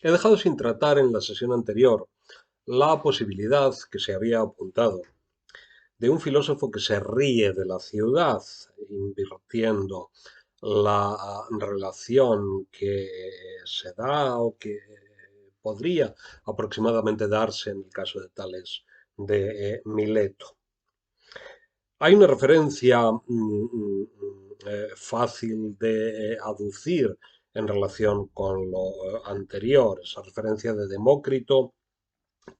He dejado sin tratar en la sesión anterior la posibilidad que se había apuntado de un filósofo que se ríe de la ciudad, invirtiendo la relación que se da o que podría aproximadamente darse en el caso de Tales de Mileto. Hay una referencia fácil de aducir en relación con lo anterior, esa referencia de Demócrito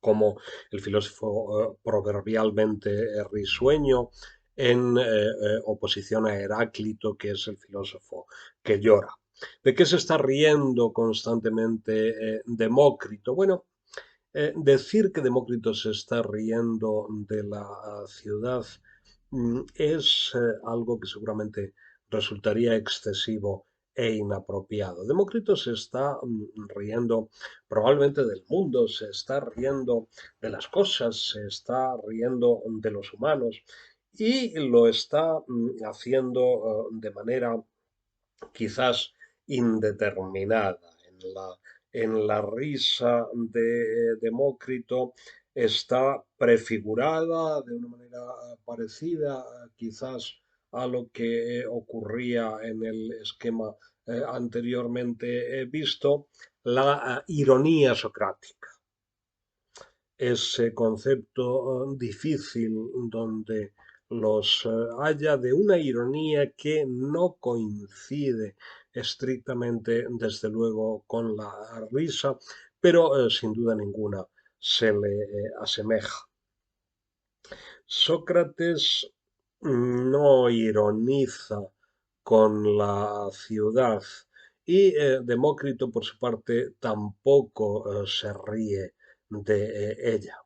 como el filósofo proverbialmente risueño en oposición a Heráclito, que es el filósofo que llora. ¿De qué se está riendo constantemente Demócrito? Bueno, decir que Demócrito se está riendo de la ciudad es algo que seguramente resultaría excesivo e inapropiado. Demócrito se está riendo probablemente del mundo, se está riendo de las cosas, se está riendo de los humanos y lo está haciendo de manera quizás indeterminada. En la risa de Demócrito está prefigurada de una manera parecida quizás a lo que ocurría en el esquema anteriormente visto, la ironía socrática, ese concepto difícil donde los haya de una ironía que no coincide estrictamente, desde luego, con la risa, pero sin duda ninguna se le asemeja. Sócrates no ironiza con la ciudad y Demócrito, por su parte, tampoco se ríe de ella.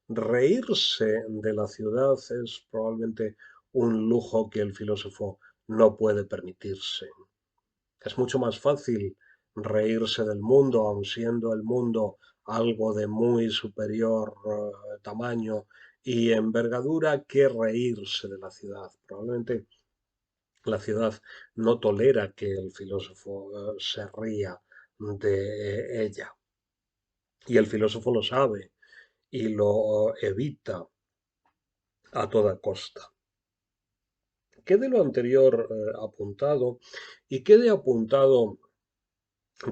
Reírse de la ciudad es probablemente un lujo que el filósofo no puede permitirse. Es mucho más fácil reírse del mundo, aun siendo el mundo algo de muy superior tamaño y envergadura, que reírse de la ciudad. Probablemente la ciudad no tolera que el filósofo se ría de ella. Y el filósofo lo sabe y lo evita a toda costa. Quede lo anterior apuntado y quede apuntado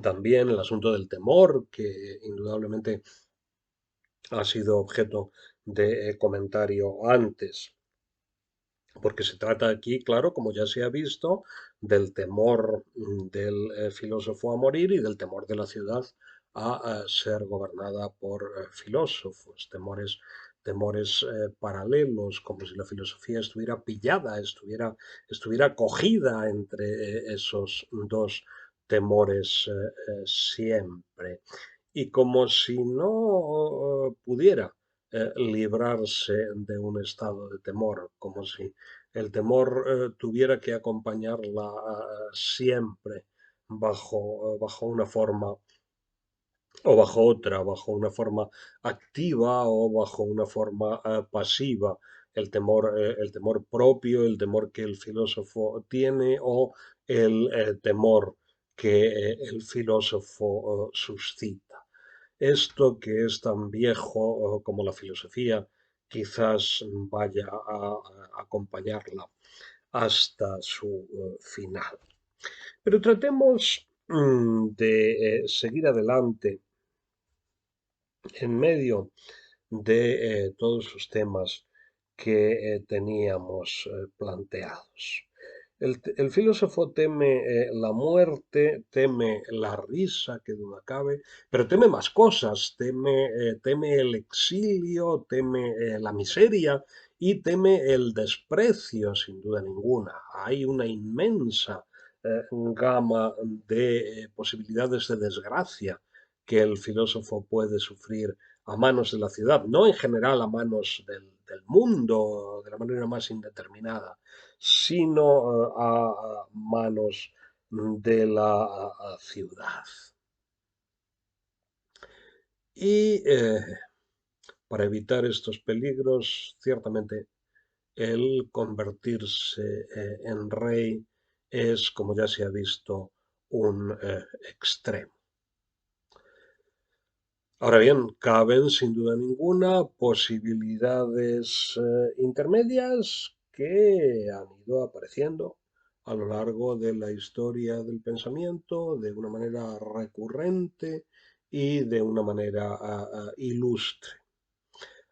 también el asunto del temor, que indudablemente ha sido objeto de comentario antes, porque se trata aquí, claro, como ya se ha visto, del temor del filósofo a morir y del temor de la ciudad a ser gobernada por filósofos, temores paralelos, como si la filosofía estuviera pillada, estuviera cogida entre esos dos temores siempre. Y como si no pudiera librarse de un estado de temor, como si el temor tuviera que acompañarla siempre bajo una forma o bajo otra, bajo una forma activa o bajo una forma pasiva. El temor propio, el temor que el filósofo tiene o el temor que el filósofo suscita. Esto que es tan viejo como la filosofía, quizás vaya a acompañarla hasta su final. Pero tratemos de seguir adelante en medio de todos los temas que teníamos planteados. El filósofo teme la muerte, teme la risa, que duda cabe, pero teme más cosas, teme el exilio, teme la miseria y teme el desprecio, sin duda ninguna. Hay una inmensa gama de posibilidades de desgracia que el filósofo puede sufrir a manos de la ciudad, no en general a manos del mundo de la manera más indeterminada, sino a manos de la ciudad. Y para evitar estos peligros, ciertamente el convertirse en rey es, como ya se ha visto, un extremo. Ahora bien, caben sin duda ninguna posibilidades intermedias que han ido apareciendo a lo largo de la historia del pensamiento de una manera recurrente y de una manera ilustre.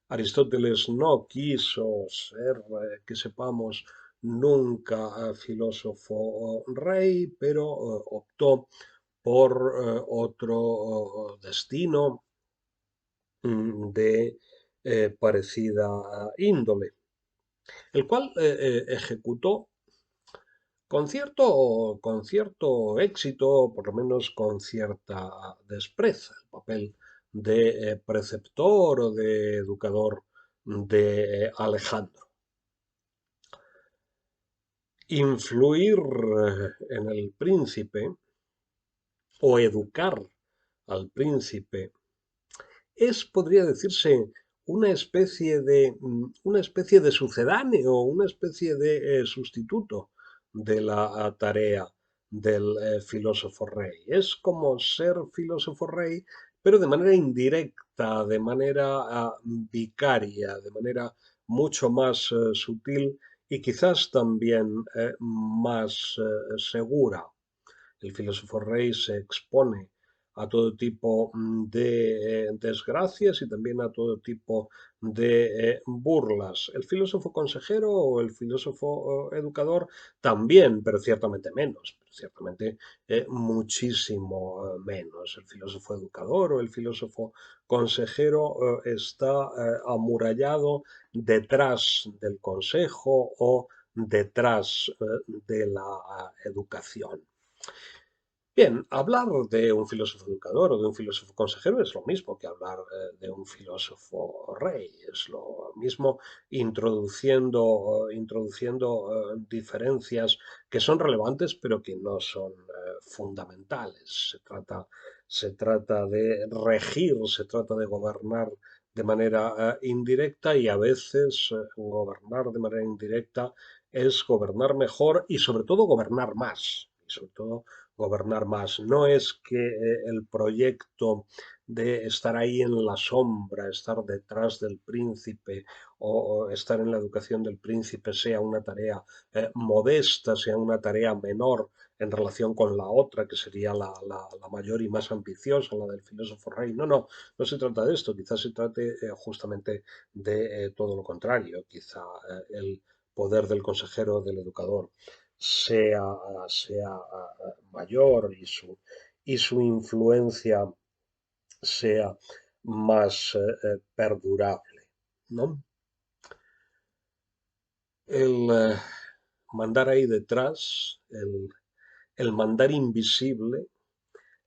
Aristóteles no quiso ser, que sepamos, nunca filósofo rey, pero optó por otro destino de parecida índole, el cual ejecutó con cierto éxito, por lo menos con cierta destreza, el papel de preceptor o de educador de Alejandro. Influir en el príncipe o educar al príncipe es, podría decirse, una especie de sucedáneo, una especie de sustituto de la tarea del filósofo rey. Es como ser filósofo rey, pero de manera indirecta, de manera vicaria, de manera mucho más sutil y quizás también más segura. El filósofo rey se expone a todo tipo de desgracias y también a todo tipo de burlas. El filósofo consejero o el filósofo educador también, pero ciertamente menos, ciertamente muchísimo menos. El filósofo educador o el filósofo consejero está amurallado detrás del consejo o detrás de la educación. Bien, hablar de un filósofo educador o de un filósofo consejero es lo mismo que hablar de un filósofo rey, es lo mismo introduciendo diferencias que son relevantes pero que no son fundamentales. Se trata de regir, se trata de gobernar de manera indirecta y a veces gobernar de manera indirecta es gobernar mejor y sobre todo gobernar más. Y sobre todo gobernar más. No es que el proyecto de estar ahí en la sombra, estar detrás del príncipe o estar en la educación del príncipe sea una tarea modesta, sea una tarea menor en relación con la otra, que sería la mayor y más ambiciosa, la del filósofo rey. No, no, no se trata de esto, quizás se trate justamente de todo lo contrario, quizá el poder del consejero, del educador, sea mayor y su influencia sea más perdurable, ¿no? El mandar ahí detrás, el mandar invisible,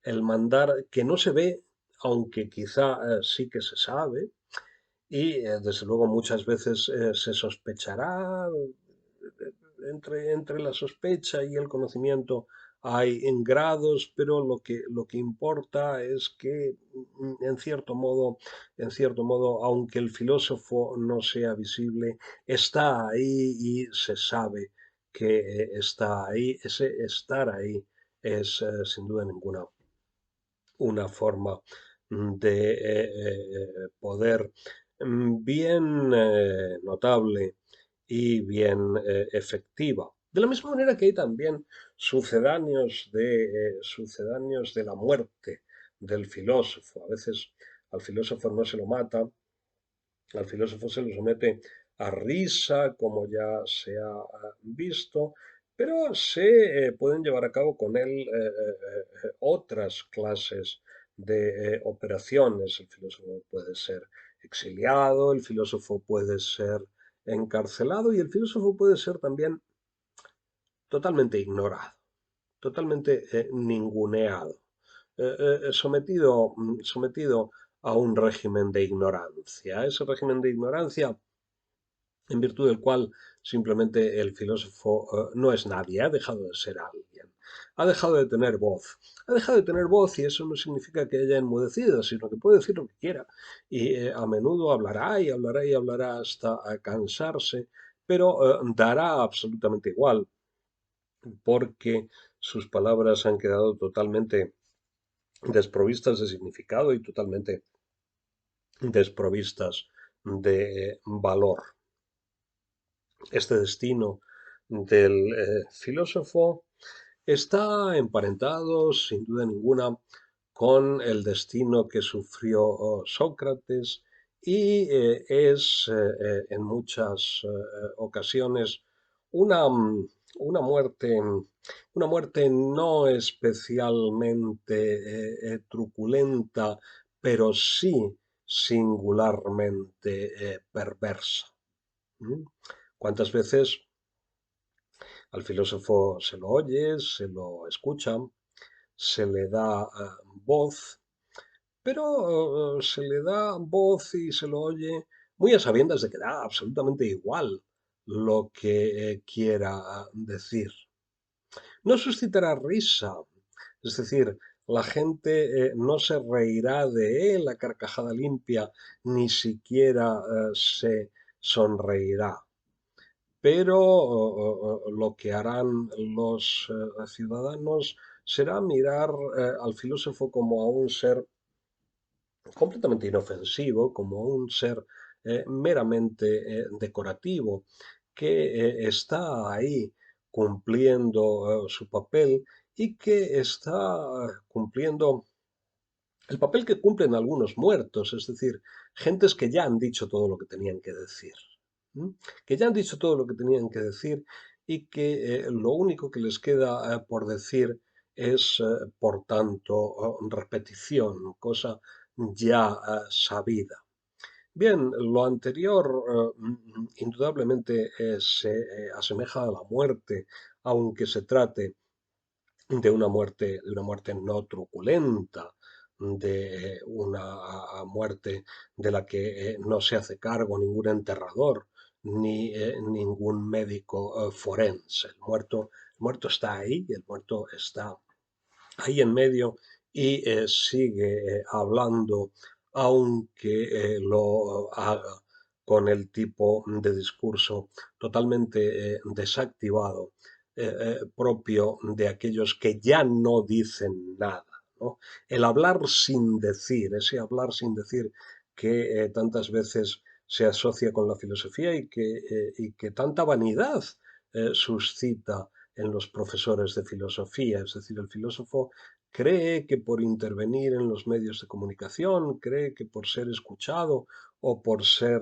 el mandar que no se ve, aunque quizá sí que se sabe, y desde luego muchas veces se sospechará, entre la sospecha y el conocimiento hay en grados, pero lo que importa es que, en cierto modo, aunque el filósofo no sea visible, está ahí y se sabe que está ahí. Ese estar ahí es, sin duda ninguna, una forma de poder bien notable y bien efectiva. De la misma manera que hay también sucedáneos de la muerte del filósofo. A veces al filósofo no se lo mata, al filósofo se le somete a risa, como ya se ha visto, pero se pueden llevar a cabo con él otras clases de operaciones. El filósofo puede ser exiliado, el filósofo puede ser encarcelado y el filósofo puede ser también totalmente ignorado, totalmente ninguneado, sometido a un régimen de ignorancia. Ese régimen de ignorancia en virtud del cual simplemente el filósofo no es nadie, ha dejado de ser alguien, ha dejado de tener voz. Ha dejado de tener voz y eso no significa que haya enmudecido, sino que puede decir lo que quiera. Y a menudo hablará y hablará y hablará hasta cansarse, pero dará absolutamente igual, porque sus palabras han quedado totalmente desprovistas de significado y totalmente desprovistas de valor. Este destino del filósofo está emparentado, sin duda ninguna, con el destino que sufrió Sócrates y es en muchas ocasiones una, una muerte no especialmente truculenta, pero sí singularmente perversa. ¿Mm? ¿Cuántas veces al filósofo se lo oye, se lo escucha, se le da voz, pero se le da voz y se lo oye muy a sabiendas de que da absolutamente igual lo que quiera decir? No suscitará risa, es decir, la gente no se reirá de él a carcajada limpia, ni siquiera se sonreirá, pero lo que harán los ciudadanos será mirar al filósofo como a un ser completamente inofensivo, como un ser meramente decorativo, que está ahí cumpliendo su papel y que está cumpliendo el papel que cumplen algunos muertos, es decir, gentes que ya han dicho todo lo que tenían que decir. ¿Mm? Que ya han dicho todo lo que tenían que decir y que lo único que les queda por decir es, por tanto, repetición, cosa ya sabida. Bien, lo anterior indudablemente se asemeja a la muerte, aunque se trate de una muerte no truculenta, de una muerte de la que no se hace cargo ningún enterrador ni ningún médico forense. El muerto está ahí, el muerto está ahí en medio y sigue hablando, aunque lo haga con el tipo de discurso totalmente desactivado, propio de aquellos que ya no dicen nada, ¿no? El hablar sin decir, ese hablar sin decir que tantas veces se asocia con la filosofía y que tanta vanidad suscita en los profesores de filosofía. Es decir, el filósofo cree que por intervenir en los medios de comunicación, cree que por ser escuchado o por ser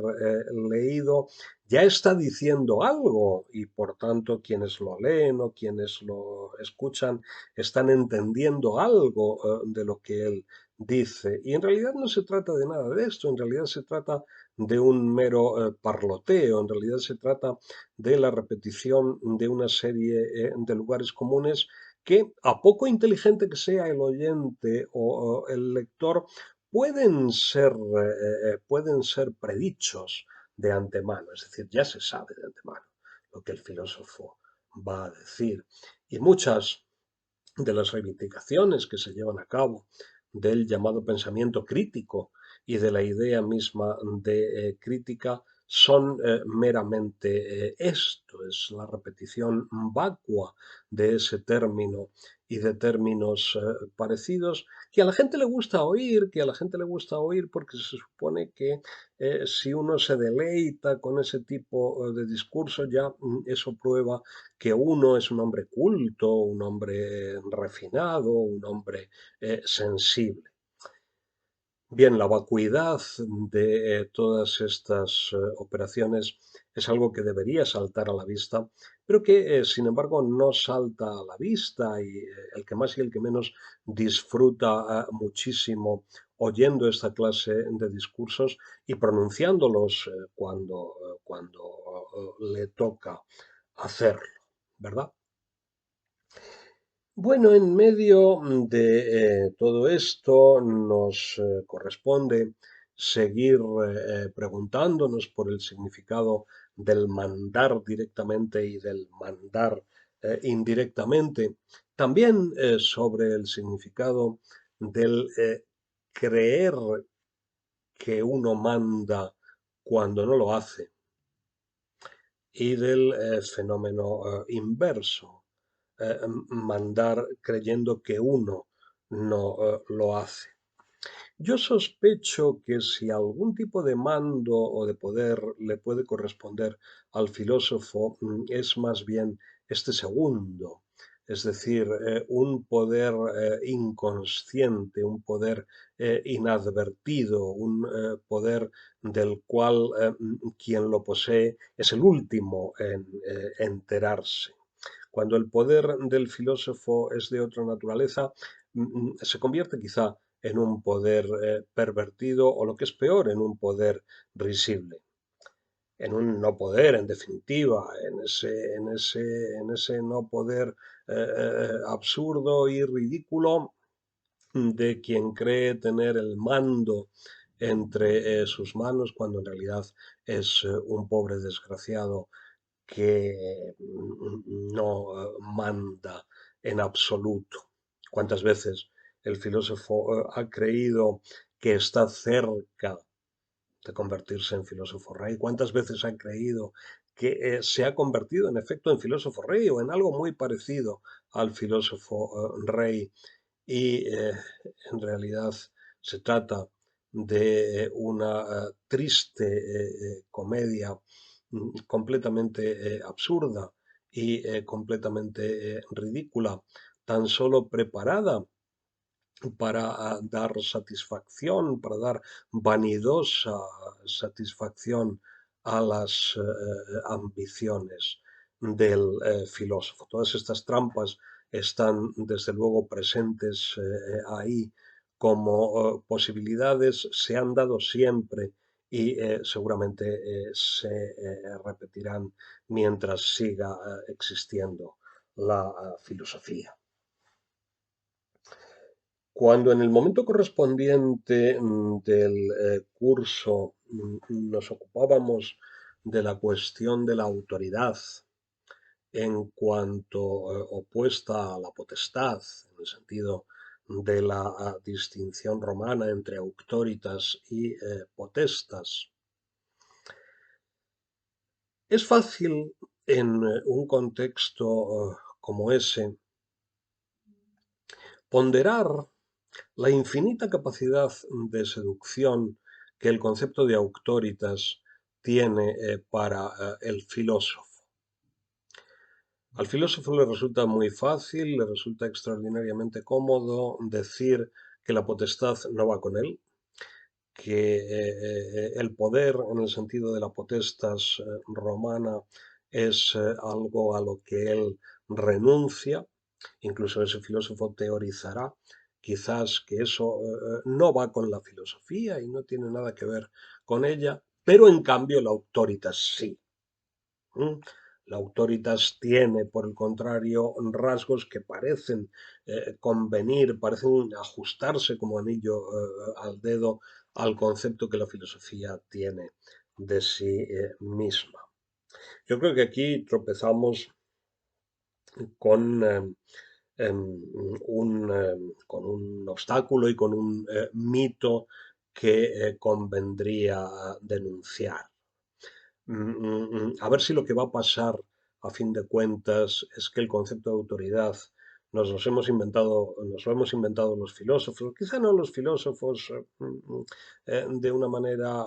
leído, ya está diciendo algo y por tanto quienes lo leen o quienes lo escuchan están entendiendo algo de lo que él dice. Y en realidad no se trata de nada de esto, en realidad se trata de un mero parloteo, en realidad se trata de la repetición de una serie de lugares comunes que, a poco inteligente que sea el oyente o el lector, pueden ser predichos de antemano, es decir, ya se sabe de antemano lo que el filósofo va a decir. Y muchas de las reivindicaciones que se llevan a cabo del llamado pensamiento crítico y de la idea misma de crítica son meramente esto, es la repetición vacua de ese término y de términos parecidos que a la gente le gusta oír, que a la gente le gusta oír porque se supone que si uno se deleita con ese tipo de discurso ya eso prueba que uno es un hombre culto, un hombre refinado, un hombre sensible. Bien, la vacuidad de todas estas operaciones es algo que debería saltar a la vista, pero que, sin embargo, no salta a la vista y el que más y el que menos disfruta muchísimo oyendo esta clase de discursos y pronunciándolos cuando le toca hacerlo, ¿verdad? Bueno, en medio de todo esto nos corresponde seguir preguntándonos por el significado del mandar directamente y del mandar indirectamente. También sobre el significado del creer que uno manda cuando no lo hace y del fenómeno inverso, mandar creyendo que uno no lo hace. Yo sospecho que si algún tipo de mando o de poder le puede corresponder al filósofo, es más bien este segundo, es decir, un poder inconsciente, un poder inadvertido, un poder del cual quien lo posee es el último en enterarse. Cuando el poder del filósofo es de otra naturaleza, se convierte quizá en un poder pervertido o lo que es peor, en un poder risible, en un no poder, en definitiva, en ese no poder absurdo y ridículo de quien cree tener el mando entre sus manos cuando en realidad es un pobre desgraciado que no manda en absoluto. ¿Cuántas veces el filósofo ha creído que está cerca de convertirse en filósofo rey? ¿Cuántas veces ha creído que se ha convertido en efecto en filósofo rey o en algo muy parecido al filósofo rey? Y en realidad se trata de una triste comedia completamente absurda y completamente ridícula, tan solo preparada para dar satisfacción, para dar vanidosa satisfacción a las ambiciones del filósofo. Todas estas trampas están desde luego presentes ahí como posibilidades, se han dado siempre y seguramente se repetirán mientras siga existiendo la filosofía. Cuando en el momento correspondiente del curso nos ocupábamos de la cuestión de la autoridad en cuanto opuesta a la potestad, en el sentido de la distinción romana entre auctoritas y potestas, es fácil en un contexto como ese ponderar la infinita capacidad de seducción que el concepto de auctoritas tiene para el filósofo. Al filósofo le resulta muy fácil, le resulta extraordinariamente cómodo decir que la potestad no va con él, que el poder en el sentido de la potestas romana es algo a lo que él renuncia. Incluso ese filósofo teorizará quizás que eso no va con la filosofía y no tiene nada que ver con ella, pero en cambio la autoritas sí. La autoritas tiene, por el contrario, rasgos que parecen convenir, parecen ajustarse como anillo al dedo al concepto que la filosofía tiene de sí misma. Yo creo que aquí tropezamos con, con un obstáculo y con un mito que convendría denunciar. A ver si lo que va a pasar a fin de cuentas es que el concepto de autoridad nos lo hemos inventado los filósofos, quizá no los filósofos de una manera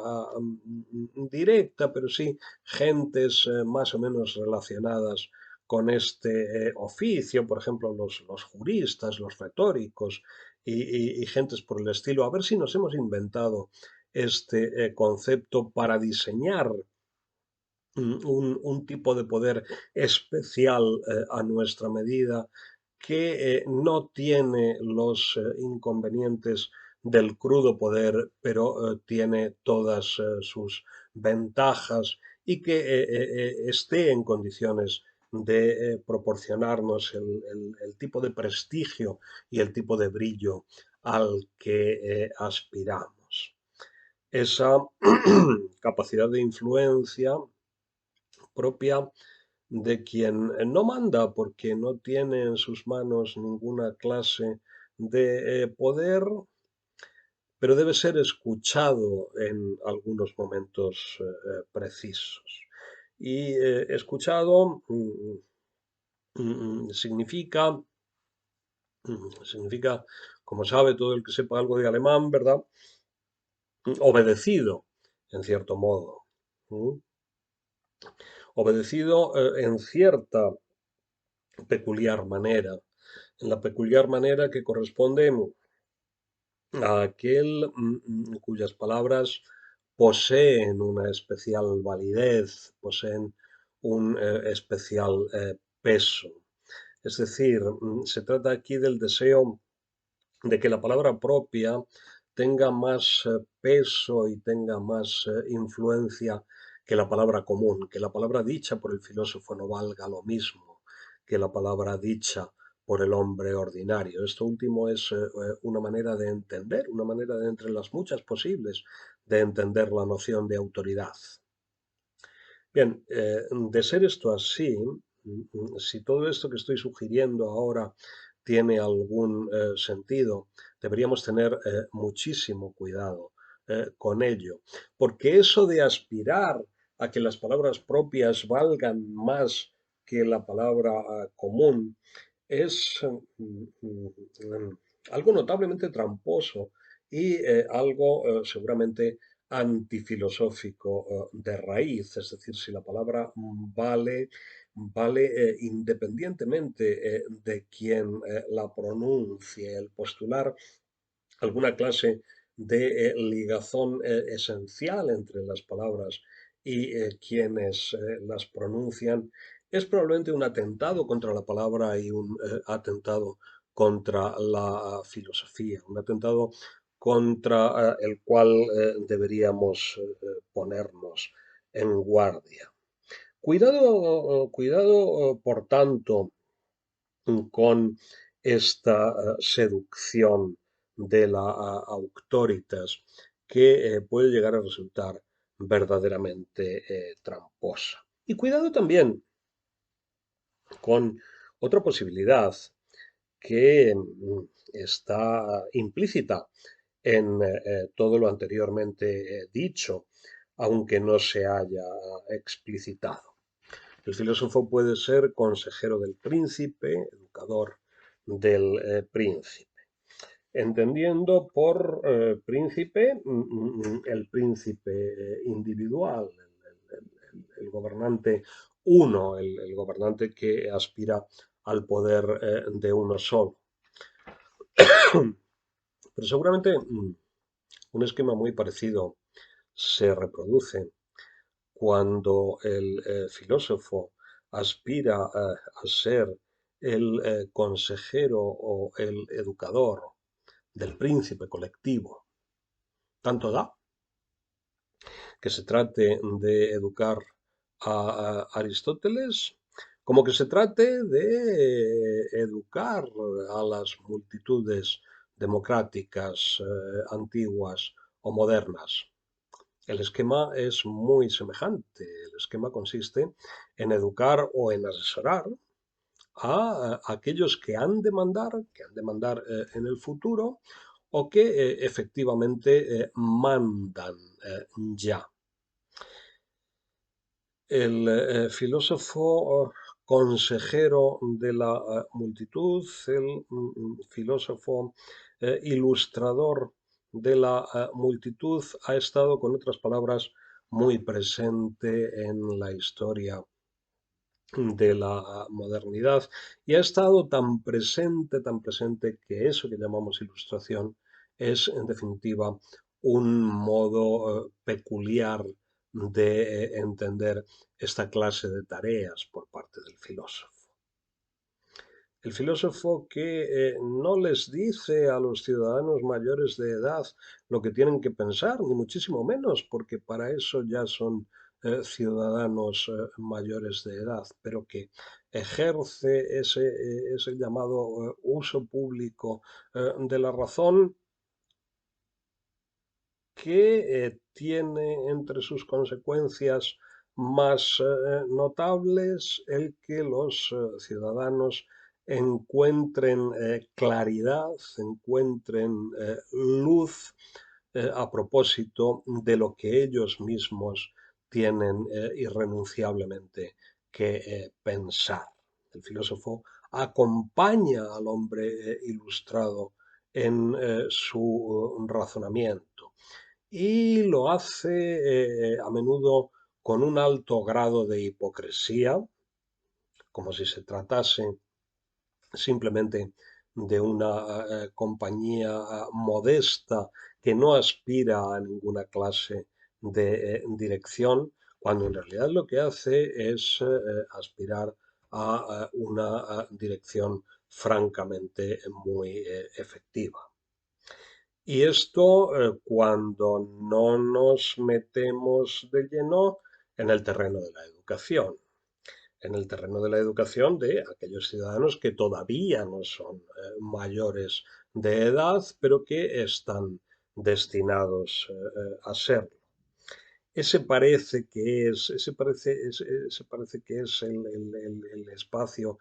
directa, pero sí gentes más o menos relacionadas con este oficio, por ejemplo, los juristas, los retóricos y gentes por el estilo, a ver si nos hemos inventado este concepto para diseñar un tipo de poder especial a nuestra medida que no tiene los inconvenientes del crudo poder, pero tiene todas sus ventajas y que esté en condiciones de proporcionarnos el tipo de prestigio y el tipo de brillo al que aspiramos. Esa capacidad de influencia propia de quien no manda porque no tiene en sus manos ninguna clase de poder, pero debe ser escuchado en algunos momentos precisos. Y escuchado significa como sabe todo el que sepa algo de alemán, ¿verdad? Obedecido, en cierto modo. ¿Mm? Obedecido en cierta peculiar manera, en la peculiar manera que corresponde a aquel cuyas palabras poseen una especial validez, poseen un especial peso. Es decir, se trata aquí del deseo de que la palabra propia tenga más peso y tenga más influencia que la palabra común, que la palabra dicha por el filósofo no valga lo mismo que la palabra dicha por el hombre ordinario. Esto último es una manera de entender, una manera de entre las muchas posibles de entender la noción de autoridad. Bien, de ser esto así, si todo esto que estoy sugiriendo ahora tiene algún sentido, deberíamos tener muchísimo cuidado con ello, porque eso de aspirar a que las palabras propias valgan más que la palabra común es algo notablemente tramposo y algo seguramente antifilosófico de raíz, es decir, si la palabra vale independientemente de quien la pronuncie, el postular alguna clase de ligazón esencial entre las palabras y quienes las pronuncian, es probablemente un atentado contra la palabra y un atentado contra la filosofía, un atentado contra el cual deberíamos ponernos en guardia. Cuidado, cuidado, por tanto, con esta seducción de la auctoritas que puede llegar a resultar verdaderamente tramposa. Y cuidado también con otra posibilidad que está implícita en todo lo anteriormente dicho, aunque no se haya explicitado. El filósofo puede ser consejero del príncipe, educador del príncipe, entendiendo por príncipe el príncipe individual, el gobernante uno, el gobernante que aspira al poder de uno solo. Pero seguramente un esquema muy parecido se reproduce cuando el filósofo aspira a ser el consejero o el educador del príncipe colectivo. Tanto da que se trate de educar a Aristóteles como que se trate de educar a las multitudes democráticas antiguas o modernas. El esquema es muy semejante. El esquema consiste en educar o en asesorar a aquellos que han de mandar en el futuro o que efectivamente mandan ya. El filósofo consejero de la multitud, el filósofo ilustrador de la multitud, ha estado, con otras palabras, muy presente en la historia de la modernidad y ha estado tan presente que eso que llamamos ilustración es, en definitiva, un modo peculiar de entender esta clase de tareas por parte del filósofo. El filósofo que no les dice a los ciudadanos mayores de edad lo que tienen que pensar, ni muchísimo menos, porque para eso ya son ciudadanos mayores de edad, pero que ejerce ese llamado uso público de la razón que tiene entre sus consecuencias más notables el que los ciudadanos encuentren claridad, encuentren luz a propósito de lo que ellos mismos tienen irrenunciablemente que pensar. El filósofo acompaña al hombre ilustrado en su razonamiento y lo hace a menudo con un alto grado de hipocresía, como si se tratase simplemente de una compañía modesta que no aspira a ninguna clase de dirección, cuando en realidad lo que hace es aspirar a una dirección francamente muy efectiva. Y esto cuando no nos metemos de lleno en el terreno de la educación, en el terreno de la educación de aquellos ciudadanos que todavía no son mayores de edad, pero que están destinados a serlo. Ese parece que es el espacio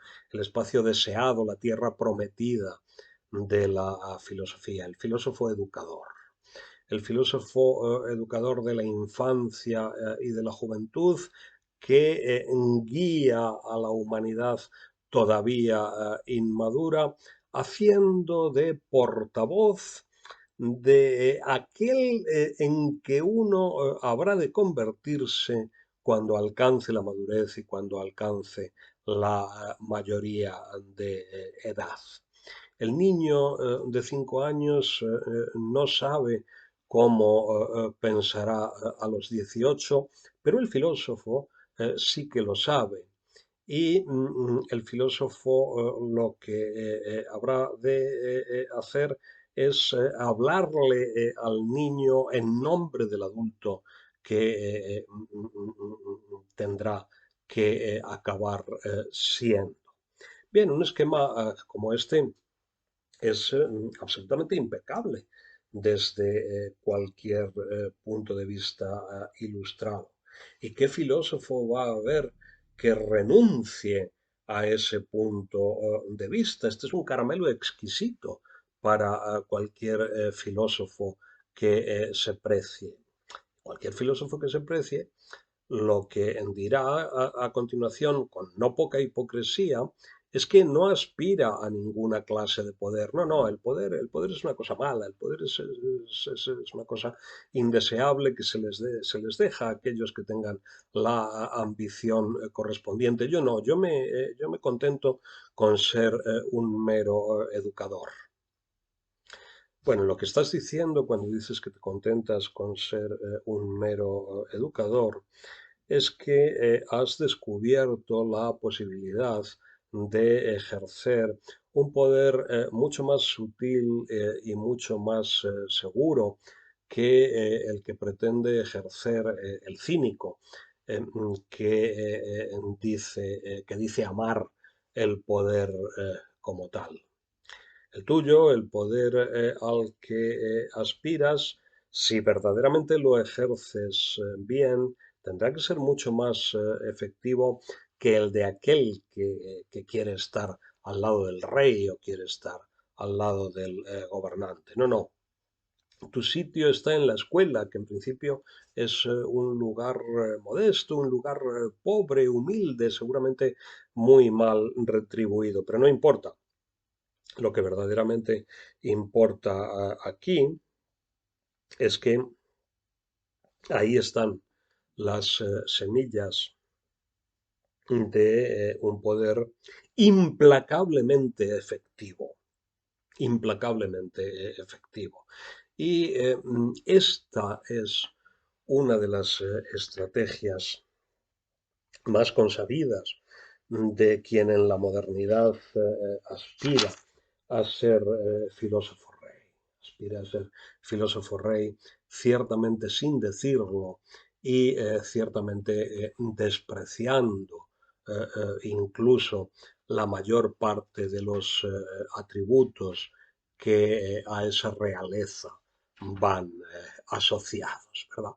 deseado, la tierra prometida de la filosofía, el filósofo educador. El filósofo educador de la infancia y de la juventud que guía a la humanidad todavía inmadura, haciendo de portavoz de aquel en que uno habrá de convertirse cuando alcance la madurez y cuando alcance la mayoría de edad. El niño de 5 años no sabe cómo pensará a los 18, pero el filósofo sí que lo sabe. Y el filósofo lo que habrá de hacer es hablarle al niño en nombre del adulto que tendrá que acabar siendo. Bien, un esquema como este es absolutamente impecable desde cualquier punto de vista ilustrado. ¿Y qué filósofo va a haber que renuncie a ese punto de vista? Este es un caramelo exquisito para cualquier filósofo que se precie. Cualquier filósofo que se precie lo que dirá a continuación, con no poca hipocresía, es que no aspira a ninguna clase de poder. No, no, el poder es una cosa mala, el poder es una cosa indeseable que se les deja a aquellos que tengan la ambición correspondiente. Yo no, yo me contento con ser un mero educador. Bueno, lo que estás diciendo cuando dices que te contentas con ser un mero educador es que has descubierto la posibilidad de ejercer un poder mucho más sutil y mucho más seguro que el que pretende ejercer el cínico, que dice amar el poder como tal. El tuyo, el poder al que aspiras, si verdaderamente lo ejerces bien, tendrá que ser mucho más efectivo que el de aquel que quiere estar al lado del rey o quiere estar al lado del gobernante. No, no. Tu sitio está en la escuela, que en principio es un lugar modesto, un lugar pobre, humilde, seguramente muy mal retribuido, pero no importa. Lo que verdaderamente importa aquí es que ahí están las semillas de un poder implacablemente efectivo, implacablemente efectivo. Y esta es una de las estrategias más consabidas de quien en la modernidad aspira a ser filósofo rey. Aspira a ser filósofo rey ciertamente sin decirlo y ciertamente despreciando incluso la mayor parte de los atributos que a esa realeza van asociados, ¿verdad?